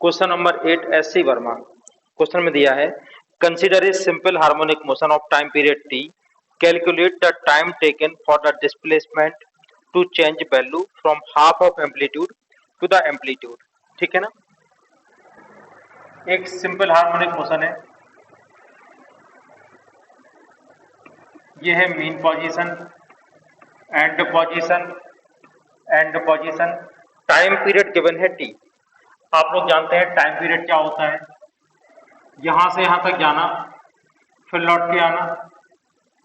Question number 8 S C Verma. Question में दिया है consider a simple harmonic motion of time period T, calculate the time taken for the displacement to change value from half of amplitude to the amplitude. ठीक है ना, एक simple harmonic motion है, ये है mean position, and position, and position. Time period given है T. आप लोग जानते हैं टाइम पीरियड क्या होता है, यहां से यहां तक जाना, फिर लौट के आना,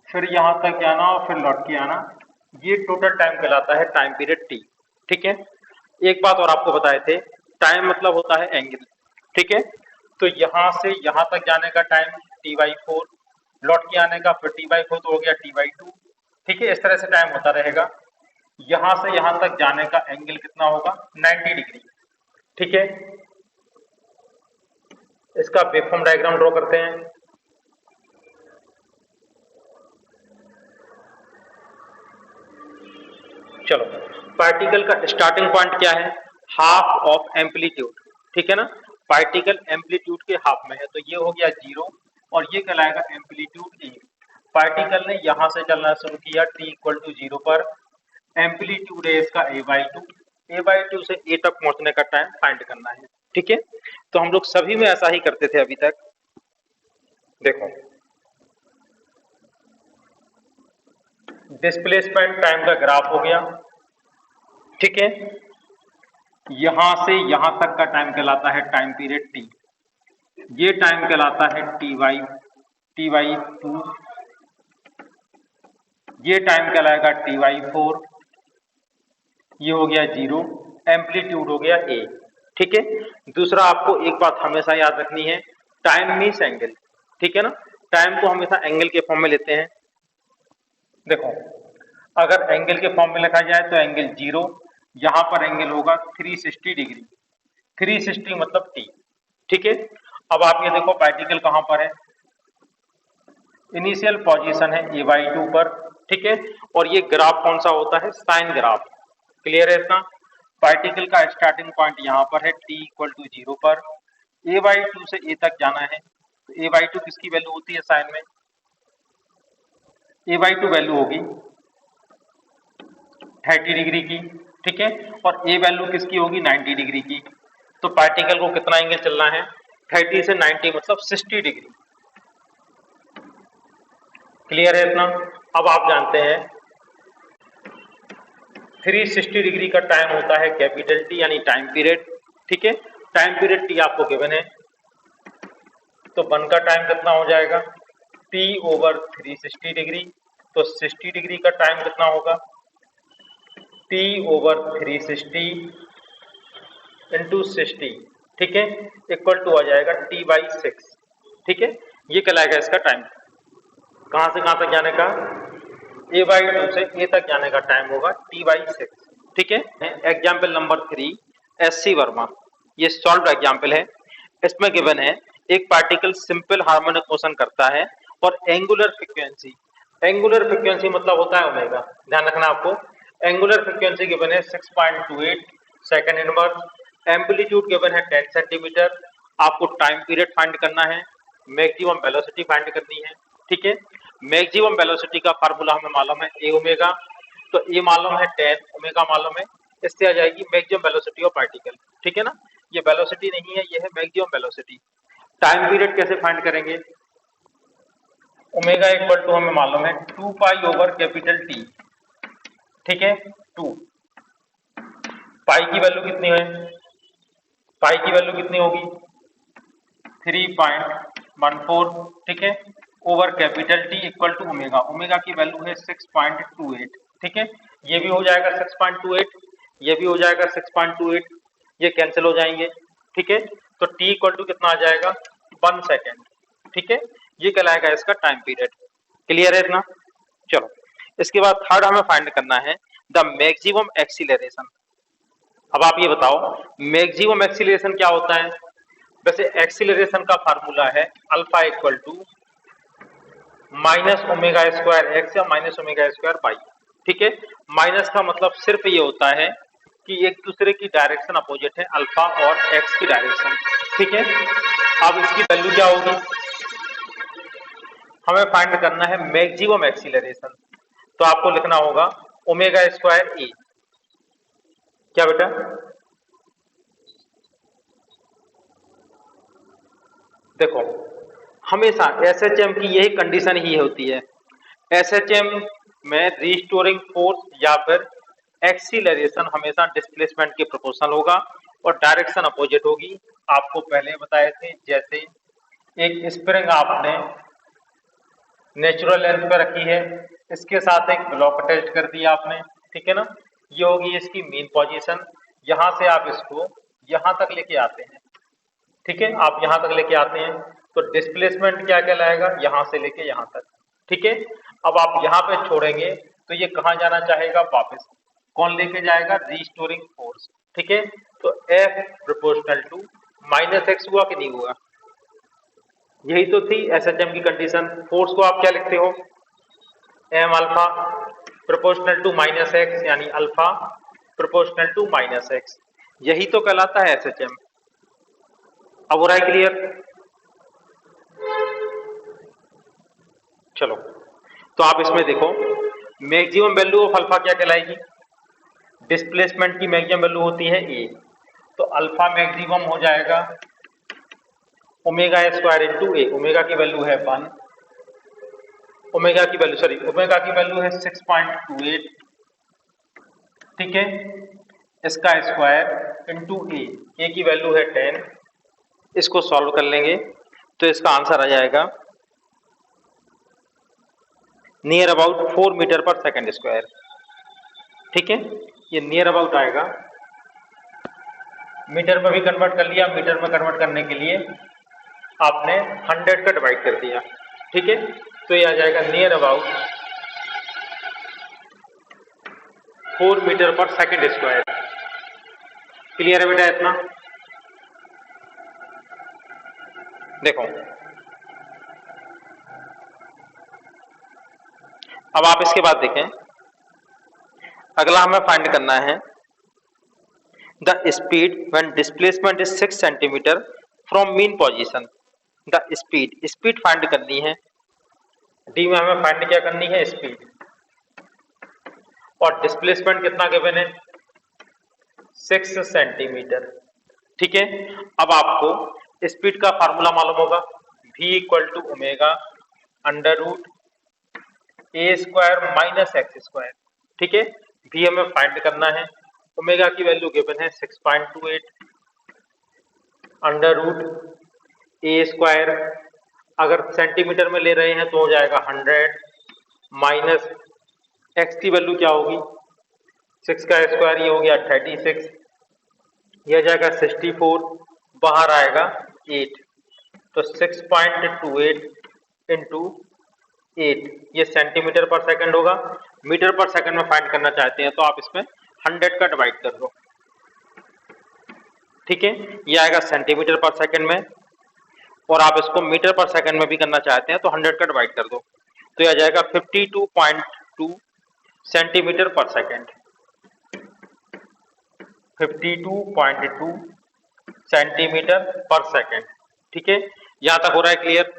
फिर यहां तक जाना और फिर लौट के आना, ये टोटल टाइम कहलाता है टाइम पीरियड टी। ठीक है, एक बात और आपको बताए थे, टाइम मतलब होता है एंगल। ठीक है, तो यहां से यहां तक जाने का टाइम t/4, लौट के आने का फिर t/4 तो हो गया t/2। ठीक है, इस तरह से टाइम होता रहेगा। यहां से यहां तक जाने का एंगल कितना होगा, 90 डिग्री। ठीक है, इसका वेवफॉर्म डायग्राम ड्रॉ करते हैं। चलो, पार्टिकल का स्टार्टिंग पॉइंट क्या है, हाफ ऑफ एम्पलीट्यूड। ठीक है ना, पार्टिकल एम्पलीट्यूड के हाफ में है, तो ये हो गया 0 और ये कहलाएगा एम्पलीट्यूड ए। पार्टिकल ने यहां से चलना शुरू किया t=0 पर, एम्पलीट्यूड है इसका a/2, a/2 से a तक पहुंचने का टाइम फाइंड करना है। ठीक है, तो हम लोग सभी में ऐसा ही करते थे अभी तक। देखो, डिस्प्लेसमेंट टाइम का ग्राफ हो गया। ठीक है, यहां से यहां तक का टाइम कहलाता है टाइम पीरियड टी, ये टाइम कहलाता है t/2, ये टाइम कहलाएगा t/4, ये हो गया 0, एम्पलीट्यूड हो गया a। ठीक है, दूसरा आपको एक बात हमेशा याद रखनी है, टाइम मीन्स एंगल। ठीक है ना, टाइम को हमेशा एंगल के फॉर्म में लेते हैं। देखो, अगर एंगल के फॉर्म में लिखा जाए तो एंगल 0, यहां पर एंगल होगा 360 डिग्री, 360 मतलब t। ठीक है, अब आप ये देखो पार्टिकल कहां पर है, इनिशियल पोजीशन है a/2 पर। ठीक है, और ये ग्राफ कौन सा होता है, साइन ग्राफ। क्लियर है इतना, पार्टिकल का स्टार्टिंग पॉइंट यहाँ पर है t=0 पर, a/2 से a तक जाना है, तो a/2 किसकी वैल्यू होती है साइन में, a/2 वैल्यू होगी 30 डिग्री की। ठीक है, और a वैल्यू किसकी होगी 90 डिग्री की। तो पार्टिकल को कितना एंगल चलना है, 30 से 90 मतलब 60 डिग्री। क्लियर है इतना, अब आप जानते हैं 360 डिग्री का टाइम होता है कैपिटल टी यानी टाइम पीरियड। ठीक है, टाइम पीरियड टी आपको गिवन है, तो 1 का टाइम कितना हो जाएगा t/360 डिग्री, तो 60 डिग्री का टाइम कितना होगा t/360 इंटू 60। ठीक है, इक्वल टू आ जाएगा t/6। ठीक है, ये कहलाएगा इसका टाइम, कहां से कहां तक जाने का, a/2 से a तक जाने का टाइम होगा t/6। ठीक है, example number 3 S C Verma, ये सॉल्व एग्जाम्पल है। इसमें गिवन है एक पार्टिकल सिंपल हार्मोनिक मोशन करता है और एंगुलर फ्रीक्वेंसी, एंगुलर फ्रीक्वेंसी मतलब होता है ओमेगा, ध्यान रखना आपको। एंगुलर फ्रीक्वेंसी गिवन है 6.28 सेकंड इनवर्स, एम्पलीट्यूड गिवन है 10 सेंटीमीटर। आपको टाइम पीरियड फाइंड करना है, मैक्सिमम वेलोसिटी फाइंड करनी है। ठीक है, मैक्सिमम वेलोसिटी का फार्मूला हमें मालूम है ए ओमेगा, तो ए मालूम है 10, ओमेगा मालूम है, इससे आ जाएगी मैक्सिमम वेलोसिटी ऑफ पार्टिकल। ठीक है ना, ये वेलोसिटी नहीं है, ये है मैक्सिमम वेलोसिटी। टाइम पीरियड कैसे फाइंड करेंगे, ओमेगा इक्वल टू हमें मालूम है 2 पाई ओवर कैपिटल टी। ठीक है, 2 पाई की वैल्यू कितनी है, पाई की वैल्यू कितनी होगी 3.14। ठीक है, over capital T equal to omega, omega की वैल्यू है 6.28। ठीक है, ये भी हो जाएगा 6.28, ये भी हो जाएगा 6.28, ये कैंसिल हो जाएंगे। ठीक है, तो टी इक्वल टू कितना आ जाएगा 1 सेकेंड। ठीक है, ये कहलाएगा इसका टाइम पीरियड। क्लियर है इतना, चलो इसके बाद थर्ड हमें फाइंड करना है द मैक्सिमम एक्सीलरेशन। अब आप ये बताओ मैक्सिमम एक्सीलरेशन क्या होता है, वैसे एक्सीलरेशन का फार्मूला है alpha equal to minus omega square X या माइनस ओमेगा स्क्वायर वाई। ठीक है, माइनस का मतलब सिर्फ ये होता है कि एक दूसरे की डायरेक्शन अपोजिट है, अल्फा और एक्स की डायरेक्शन। ठीक है, अब इसकी वैल्यू क्या होगी, हमें फाइंड करना है मैक्सिमम एक्सीलरेशन। तो आपको लिखना होगा ओमेगा स्क्वायर ए। क्या बेटा, देखो हमेशा एसएचएम की यही कंडीशन ही होती है। एसएचएम में रिस्टोरिंग फोर्स या फिर एक्सीलरेशन हमेशा डिस्प्लेसमेंट के प्रोपोर्शनल होगा और डायरेक्शन अपोजिट होगी। आपको पहले बताए थे, जैसे एक स्प्रिंग आपने नेचुरल लेंथ पे रखी है, इसके साथ एक ब्लॉक अटैच कर दिया आपने, ठीक है ना, ये होगी इसकी मेन पोजीशन। यहां से आप इसको यहां तक लेके आते हैं, ठीक है, आप यहां तक लेके आते हैं तो डिस्प्लेसमेंट क्या कहलाएगा, यहां से लेके यहां तक। ठीक है, अब आप यहां पे छोड़ेंगे तो ये कहां जाना चाहेगा, वापस। कौन लेके जाएगा, रिस्टोरिंग फोर्स। ठीक है, तो F proportional to minus X हुआ कि नहीं हुआ, यही तो थी एसएचएम की कंडीशन। फोर्स को आप क्या लिखते हो, M alpha proportional to minus x, यानी alpha proportional to minus x, यही तो कहलाता है एसएचएम। अब हो रहा है क्लियर, चलो तो आप इसमें देखो मैक्सिमम वैल्यू ऑफ अल्फा क्या कहलाएगी, डिस्प्लेसमेंट की मैक्सिमम वैल्यू होती है ए, तो अल्फा मैक्सिमम हो जाएगा ओमेगा स्क्वायर इंटू ए। ओमेगा की वैल्यू है 1, ओमेगा की वैल्यू है 6.28, ठीक है, इसका स्क्वायर इंटू ए की वैल्यू है 10। इसको सॉल्व कर लेंगे तो इसका आंसर आ जाएगा नियर अबाउट 4 मीटर पर सेकेंड स्क्वायर। ठीक है, ये नियर अबाउट आएगा, मीटर में भी कन्वर्ट कर लिया, मीटर में कन्वर्ट करने के लिए आपने 100 का डिवाइड कर दिया। ठीक है, तो ये आ जाएगा नियर अबाउट 4 मीटर पर सेकेंड स्क्वायर। क्लियर है बेटा इतना, देखो अब आप इसके बाद देखें, अगला हमें फाइंड करना है the speed when displacement is 6 centimetre from mean position. The speed find करनी है, डी में हमें फाइंड क्या करनी है, स्पीड, और डिस्प्लेसमेंट कितना गिवन है, 6 सेंटीमीटर। ठीक है, अब आपको स्पीड का फार्मूला मालूम होगा, v equal to omega under root A square minus X square. ठीक है, v हमें फाइंड करना है, ओमेगा की वैल्यू गिवन है 6.28 अंडर रूट ए स्क्वायर, अगर सेंटीमीटर में ले रहे हैं तो हो जाएगा 100 माइनस एक्स की वैल्यू क्या होगी, 6 का स्क्वायर, ये हो गया 36, यह जाएगा 64, बाहर आएगा 8, तो 6.28 इंटू 8, ये सेंटीमीटर पर सेकंड होगा। मीटर पर सेकंड में फाइंड करना चाहते हैं तो आप इसमें 100 का डिवाइड कर दो। ठीक है, ये आएगा सेंटीमीटर पर सेकंड में, और आप इसको मीटर पर सेकंड में भी करना चाहते हैं तो 100 का डिवाइड कर दो, तो यह आ जाएगा 52.2 सेंटीमीटर पर सेकंड। 52.2 सेंटीमीटर पर सेकंड। ठीक है, यहां तक हो रहा है क्लियर,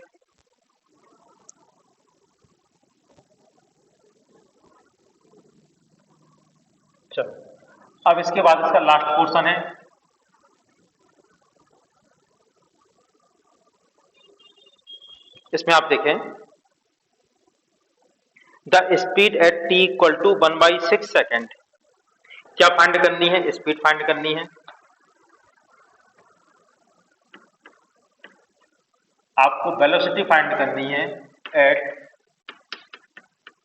चलो अब इसके बाद इसका लास्ट पोर्शन है, इसमें आप देखें the speed at T equal to 1/6 second. क्या फाइंड करनी है, स्पीड फाइंड करनी है, आपको वेलोसिटी फाइंड करनी है at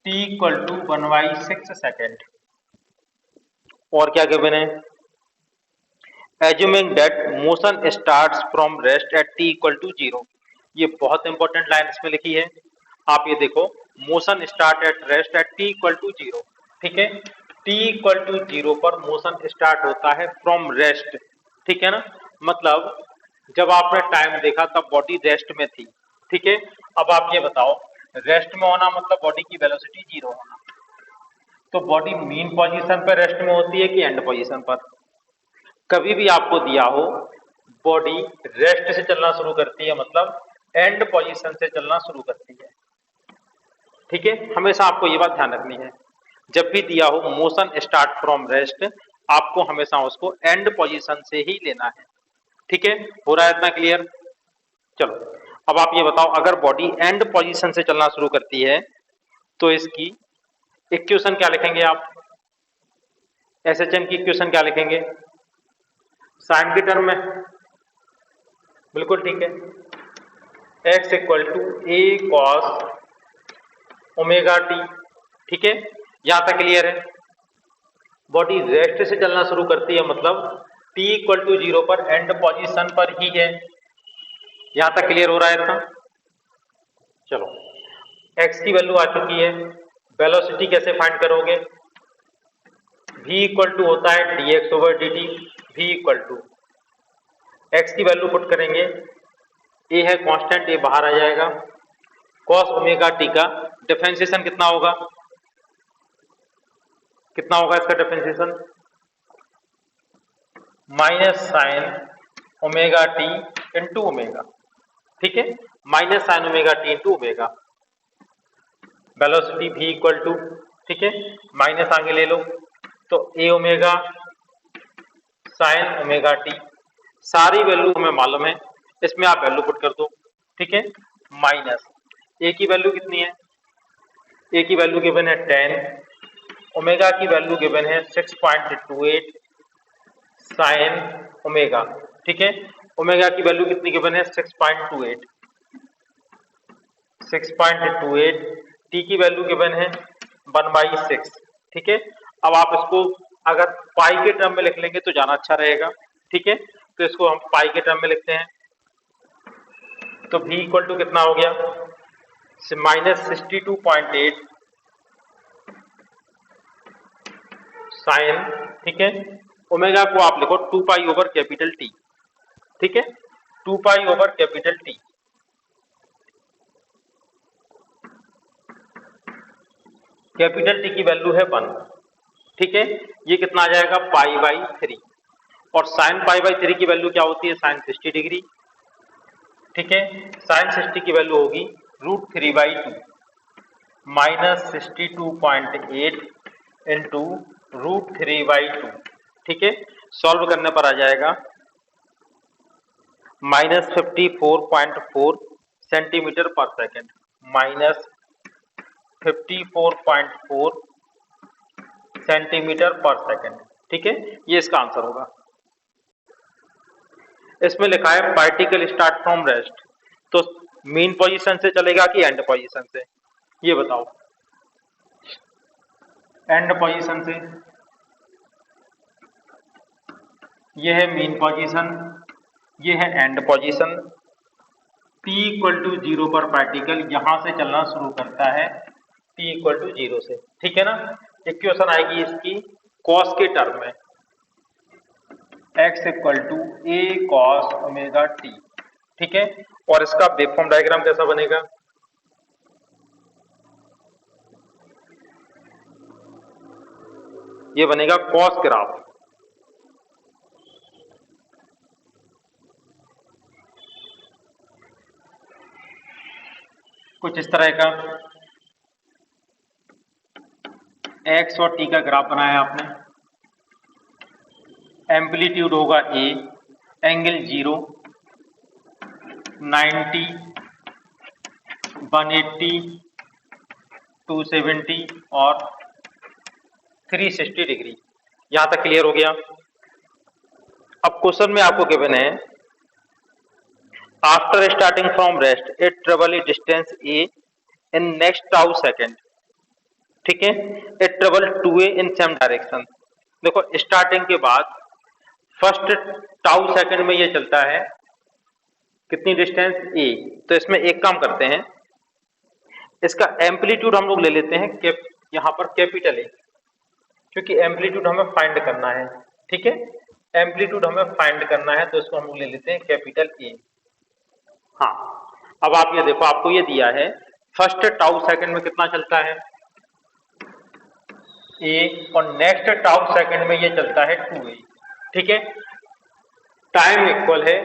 T equal to 1/6 second. और क्या गिवन है, assuming that motion starts from rest at T equal to 0। ये बहुत इंपॉर्टेंट लाइन इसमें लिखी है, आप ये देखो, motion start at rest at T equal to 0। ठीक है, टी इक्वल टू 0 पर मोशन स्टार्ट होता है फ्रॉम रेस्ट। ठीक है ना, मतलब जब आपने टाइम देखा तब बॉडी रेस्ट में थी। ठीक है, अब आप ये बताओ, रेस्ट में होना मतलब बॉडी की वेलोसिटी 0 होना, तो बॉडी मीन पोजीशन पर रेस्ट में होती है कि एंड पोजीशन पर? कभी भी आपको दिया हो बॉडी रेस्ट से चलना शुरू करती है, मतलब एंड पोजीशन से चलना शुरू करती है। ठीक है, हमेशा आपको ये बात ध्यान रखनी है, जब भी दिया हो मोशन स्टार्ट फ्रॉम रेस्ट, आपको हमेशा उसको एंड पोजीशन से ही लेना है। ठीक है, हो रहा है इतना क्लियर? चलो अब आप ये बताओ, अगर बॉडी एंड पोजीशन से चलना शुरू करती है तो इसकी इक्वेशन क्या लिखेंगे आप? एसएचएम की इक्वेशन क्या लिखेंगे? साइन के टर्म में, बिल्कुल ठीक है। x equal to A cos omega T. ठीक है, यहां तक क्लियर है? बॉडी रेस्ट से चलना शुरू करती है, मतलब t इक्वल टू 0 पर एंड पोजीशन पर ही है। यहां तक क्लियर हो रहा है इतना? चलो, x की वैल्यू आ चुकी है, वेलोसिटी कैसे फाइंड करोगे? v इक्वल टू होता है dx over dt। v equal to x की वैल्यू पुट करेंगे, a है कांस्टेंट, a बाहर आ जाएगा, cos ओमेगा t का डिफरेंशिएशन कितना होगा? कितना होगा इसका differentiation? Minus sine omega T into omega. ठीक है, minus sine omega T into omega. Velocity v equal to, ठीक है, माइनस आगे ले लो, तो a omega sine omega T, सारी वैल्यू हमें मालूम है, इसमें आप वैल्यू पुट कर दो। ठीक है, माइनस a की वैल्यू कितनी है? a की वैल्यू गिवन है 10, ओमेगा की वैल्यू गिवन है 6.28 साइन ओमेगा। ठीक है, ओमेगा की वैल्यू कितनी गिवन है? 6.28। 6.28, टी की वैल्यू गिवन है 1/6। ठीक है, अब आप इसको अगर पाई के टर्म में लिख लेंगे तो ज़्यादा अच्छा रहेगा। ठीक है, तो इसको हम पाई के टर्म में लिखते हैं, तो v इक्वल टू कितना हो गया? -62.8 साइन। ठीक है, ओमेगा को आप लिखो 2 पाई ओवर कैपिटल टी। ठीक है, 2 pi over capital T. Capital T की वैल्यू है 1। ठीक है, ये कितना आ जाएगा? π/3। और साइन π/3 की वैल्यू क्या होती है? Sine 60 degree. ठीक है, साइन 60 की वैल्यू होगी √3/2 -62.8 इंटू √3/2। ठीक है, सॉल्व करने पर आ जाएगा -54.4 सेंटीमीटर पर सेकेंड। -54.4 सेंटीमीटर पर सेकेंड। ठीक है, ये इसका आंसर होगा। इसमें लिखा है पार्टिकल स्टार्ट फ्रॉम रेस्ट, तो मीन पोजीशन से चलेगा कि एंड पोजीशन से? ये बताओ। एंड पोजीशन से, ये है मीन पोजीशन, ये है end position. t equal to 0 पर पार्टिकल यहां से चलना शुरू करता है, t इक्वल टू 0 से। ठीक है ना, इक्वेशन आएगी इसकी कॉस के टर्म में, x equal to A cos omega T. ठीक है, और इसका वेवफॉर्म डायग्राम कैसा बनेगा? ये बनेगा कॉस ग्राफ। कुछ इस तरह का x और t का ग्राफ बनाया आपने। एम्पलीट्यूड होगा a, एंगल 0, 90, 180, 270 और 360 डिग्री। यहां तक क्लियर हो गया? अब क्वेश्चन में आपको गिवन है after starting from rest it travel A distance a in next tau second. ठीक है, it travel 2a in same direction. देखो, स्टार्टिंग के बाद फर्स्ट टाउ सेकेंड में ये चलता है कितनी डिस्टेंस? a। तो इसमें एक काम करते हैं, इसका एम्पलीट्यूड हम लोग ले लेते हैं यहां पर कैपिटल A, क्योंकि एम्पलीट्यूड हमें फाइंड करना है। ठीक है, एम्पलीट्यूड हमें फाइंड करना है, तो इसको हम लोग ले लेते हैं कैपिटल A। हाँ, अब आप ये देखो, आपको ये दिया है फर्स्ट टाउ सेकंड में कितना चलता है? ए और नेक्स्ट टाउ सेकंड में ये चलता है 2a। ठीक है, टाइम इक्वल है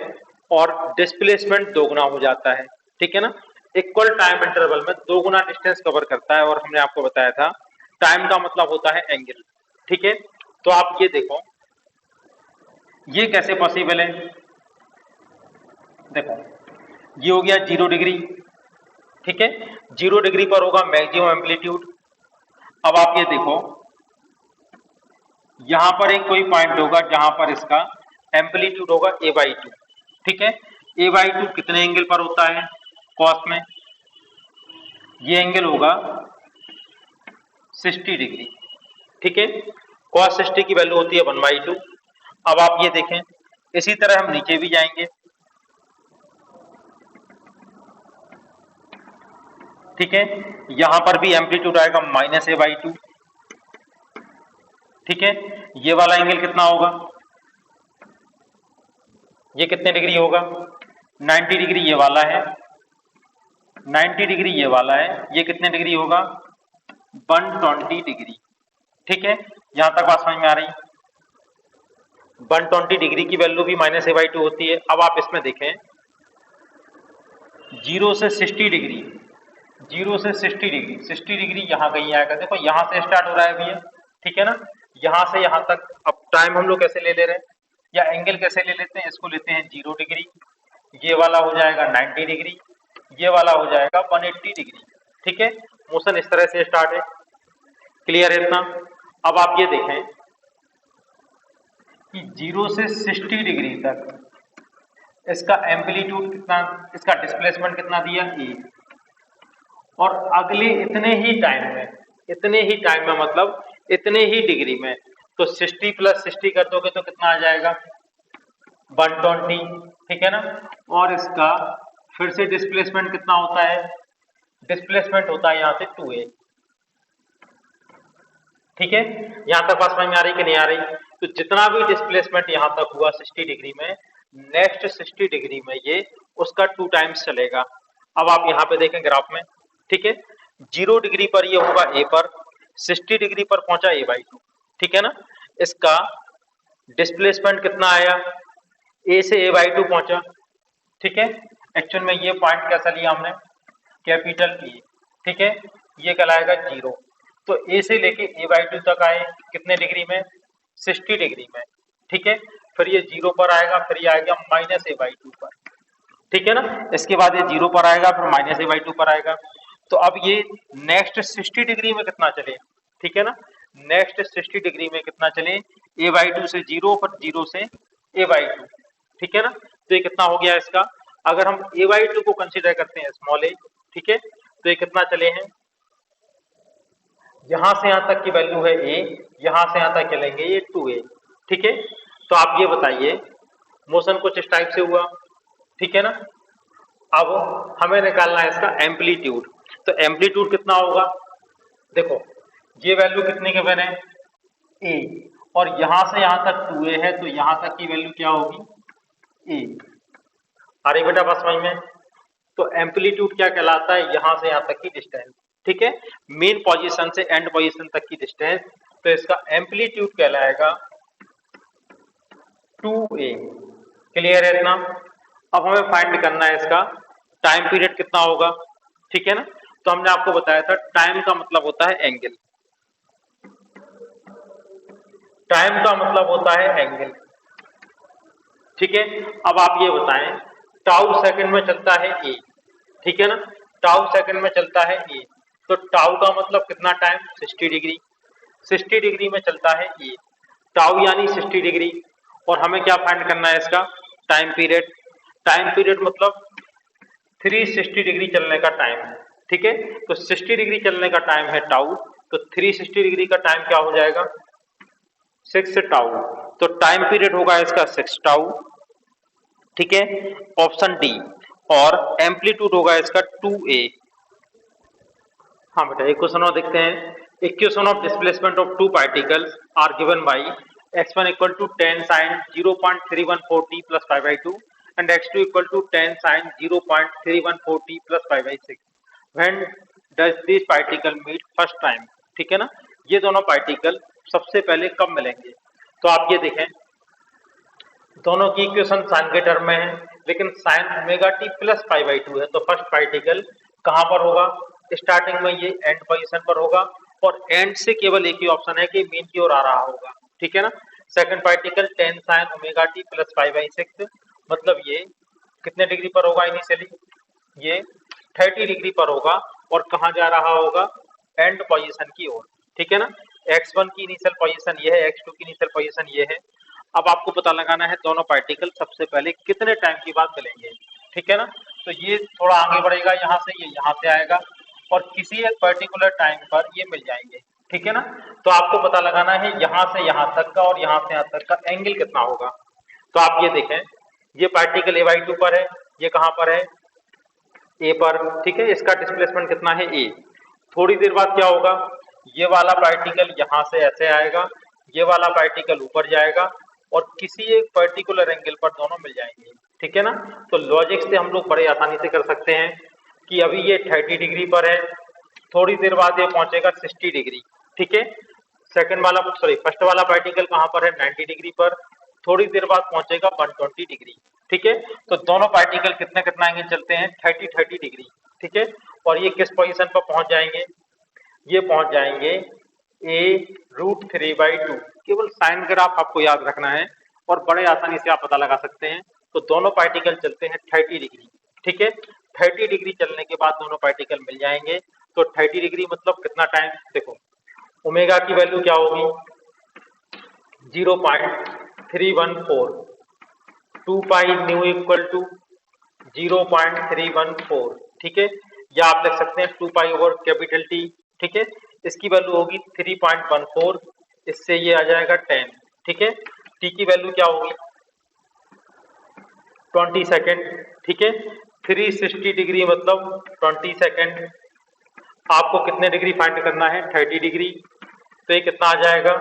और डिस्प्लेसमेंट दोगुना हो जाता है। ठीक है ना, इक्वल टाइम इंटरवल में दोगुना डिस्टेंस कवर करता है और हमने आपको बताया था टाइम का मतलब होता है एंगल। ठीक है, तो आप ये देखो ये कैसे पॉसिबल है। देखो ये हो गया 0 डिग्री। ठीक है, 0 डिग्री पर होगा मैक्सिमम एम्पलीट्यूड। अब आप ये देखो यहां पर एक कोई पॉइंट होगा जहां पर इसका एम्पलीट्यूड होगा a/2। ठीक है, a/2 कितने एंगल पर होता है कॉस में, ये एंगल होगा 60 डिग्री। ठीक है, कॉस 60 की वैल्यू होती है 1/2। अब आप ये देखें इसी तरह हम नीचे भी जाएंगे। ठीक है, यहां पर भी एम्पलीट्यूड आएगा -a/2। ठीक है, ये वाला एंगल कितना होगा, ये कितने डिग्री होगा, 90 डिग्री ये वाला है, 90 डिग्री ये वाला है, ये कितने डिग्री होगा 120 डिग्री। ठीक है, यहां तक बात समझ में आ रही, 120 डिग्री की वैल्यू भी -a/2 होती है। अब आप इसमें देखें 0 से 60 डिग्री, 0 से 60 डिग्री, 60 डिग्री यहाँ कहीं आएगा। देखो यहाँ से स्टार्ट हो रहा है अभी ये। ठीक है ना, यहाँ से यहाँ तक। अब टाइम हम लोग कैसे ले ले रहे हैं या एंगल कैसे ले लेते हैं, इसको लेते हैं 0 डिग्री, ये वाला हो जाएगा 90 डिग्री, ये वाला हो जाएगा 180 डिग्री। ठीक है, मोशन इस तरह से स्टार्ट है। क्लियर है इतना। अब आप ये देखें कि 0 से 60 डिग्री तक इसका एम्पलीट्यूड कितना, इसका डिस्प्लेसमेंट कितना दिया ए, और अगले इतने ही टाइम में, इतने ही टाइम में मतलब इतने ही डिग्री में, तो 60 + 60 कर दोगे तो कितना आ जाएगा 120। ठीक है ना, और इसका फिर से डिस्प्लेसमेंट कितना होता है, डिस्प्लेसमेंट होता है यहाँ से 2a। ठीक है, यहां तक बात समझ में आ रही कि नहीं आ रही। तो जितना भी डिस्प्लेसमेंट यहां तक हुआ 60 डिग्री में, नेक्स्ट 60 डिग्री में ये उसका 2 टाइम्स चलेगा। अब आप यहाँ पे देखें ग्राफ में। ठीक है, 0 डिग्री पर ये होगा a पर, 60 डिग्री पर पहुंचा a/2। ठीक है ना, इसका डिस्प्लेसमेंट कितना आया, a से a/2 पहुंचा। ठीक है, एक्चुअल में ये पॉइंट कैसा लिया हमने, कैपिटल E। ठीक है, ये कहलाएगा 0। तो A से लेके a/2 तक आए कितने डिग्री में, 60 डिग्री में। ठीक है, फिर ये 0 पर आएगा, फिर ये आएगा -a/2 पर। ठीक है ना, इसके बाद ये 0 पर आएगा, फिर -a/2 पर आएगा। तो अब ये नेक्स्ट 60 डिग्री में कितना चले। ठीक है ना, नेक्स्ट 60 डिग्री में कितना चले, a/2 से 0, फिर 0 से a/2। ठीक है ना, तो ये कितना हो गया इसका, अगर हम a/2 को कंसीडर करते हैं स्मॉल a। ठीक है, तो ये कितना चले हैं, यहां से यहां तक की वैल्यू है a, यहां से यहां तक चलेंगे ये 2a। ठीक है, तो आप ये बताइए मोशन कुछ इस टाइप से हुआ। ठीक है ना, अब हमें निकालना है इसका एम्पलीट्यूड। तो एम्पलीट्यूड कितना होगा, देखो ये वैल्यू कितनी गिवन है a, और यहां से यहां तक 2a है, तो यहां तक की वैल्यू क्या होगी a। अरे बेटा बस समझ में। तो एम्पलीट्यूड क्या कहलाता है, यहां से यहां तक की डिस्टेंस। ठीक है, मेन पोजीशन से एंड पोजीशन तक की डिस्टेंस, तो इसका एम्पलीट्यूड कहलाएगा 2a। क्लियर है इतना। अब हमें फाइंड करना है इसका टाइम पीरियड कितना होगा। ठीक है ना, तो हमने आपको बताया था टाइम का मतलब होता है एंगल, टाइम का मतलब होता है एंगल। ठीक है, अब आप ये बताएं टाउ सेकंड में चलता है ए। ठीक है ना, टाउ सेकंड में चलता है ए, तो टाउ का मतलब कितना टाइम 60 डिग्री, 60 डिग्री में चलता है ए, टाउ यानी 60 डिग्री। और हमें क्या फाइंड करना है इसका टाइम पीरियड, टाइम पीरियड मतलब 360 डिग्री चलने का टाइम है। ठीक है, तो 60 डिग्री चलने का टाइम है टाउ, तो 360 डिग्री का टाइम क्या हो जाएगा 6 टाउ, तो टाइम पीरियड होगा इसका 6 टाउ। ठीक है, ऑप्शन डी। और एम्पलीट्यूड होगा इसका 2a। हाँ बेटा एक क्वेश्चन और देखते हैं। Equation of displacement of two particles are given by x1 = 10 sin 0.314t + 5/2 and x2 = 10 sin 0.314t + 5/6 when does this particle meet first time। ठीक है ना, ये दोनों पार्टिकल सबसे पहले कब मिलेंगे? तो आप ये देखें, दोनों की इक्वेशन साइन के टर्म में है, लेकिन sign omega T plus pi by two है, तो फर्स्ट पार्टिकल कहाँ पर होगा? स्टार्टिंग में ये एंड पोजीशन पर होगा, और एंड से केवल एक ही ऑप्शन है कि मीन की ओर आ रहा होगा, ठीक है ना। Second particle ten sign omega T plus pi by six, मतलब ये कितने डिग्री पर होगा? इनिशियली ये 30 डिग्री पर होगा, और कहाँ जा रहा होगा? एंड पोजीशन की ओर, ठीक है ना। x1 की इनिशियल पोजीशन ये है, x2 की इनिशियल पोजीशन ये है। अब आपको पता लगाना है दोनों पार्टिकल सबसे पहले कितने टाइम के बाद मिलेंगे, ठीक है ना। तो ये थोड़ा आगे बढ़ेगा, यहाँ से ये यहाँ से आएगा, और किसी एक पर्टिकुलर टाइम पर ये मिल जाएंगे, ठीक है ना। तो आपको पता लगाना है यहाँ से यहाँ तक का और यहाँ से यहाँ तक का एंगल कितना होगा। तो आप ये देखें, ये पार्टिकल a/2 पर है, ये कहाँ पर है? ए पर, ठीक है। इसका डिस्प्लेसमेंट कितना है? ए। थोड़ी देर बाद क्या होगा? ये वाला पार्टिकल यहाँ से ऐसे आएगा, ये वाला पार्टिकल ऊपर जाएगा, और किसी एक पर्टिकुलर एंगल पर दोनों मिल जाएंगे, ठीक है ना। तो लॉजिक से हम लोग बड़े आसानी से कर सकते हैं कि अभी ये 30 डिग्री पर है, थोड़ी देर बाद ये पहुंचेगा 60 डिग्री, ठीक है। फर्स्ट वाला पार्टिकल कहाँ पर है? 90 डिग्री पर, थोड़ी देर बाद पहुंचेगा 120 डिग्री, ठीक है। तो दोनों पार्टिकल कितना कितना एंगल चलते हैं? 30 डिग्री, ठीक है। और ये किस पोजीशन पर पहुंच जाएंगे? ये पहुंच जाएंगे a√3/2। केवल साइन ग्राफ आपको याद रखना है, और बड़े आसानी से आप पता लगा सकते हैं। तो दोनों पार्टिकल चलते हैं 30 डिग्री, ठीक है। 30 डिग्री चलने के बाद दोनों पार्टिकल मिल जाएंगे। तो 30 डिग्री मतलब कितना टाइम? देखो, ओमेगा की वैल्यू क्या होगी? 0.314, 2 पाई न्यू इक्वल टू 0.314, ठीक है। या आप लिख सकते हैं 2 पाई ओवर कैपिटल टी, ठीक है। इसकी वैल्यू होगी 3.14, इससे ये आ जाएगा 10, ठीक है। टी की वैल्यू क्या होगी? 20 सेकेंड, ठीक है। 360 डिग्री मतलब 20 सेकेंड। आपको कितने डिग्री फाइंड करना है? 30 डिग्री। तो ये कितना आ जाएगा?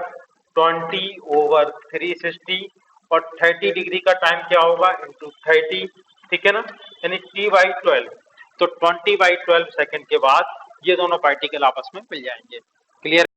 20/360, और 30 डिग्री का टाइम क्या होगा? इंटू 30, ठीक है ना, यानी t/12। तो 20/12 सेकंड के बाद ये दोनों पार्टिकल आपस में मिल जाएंगे। क्लियर?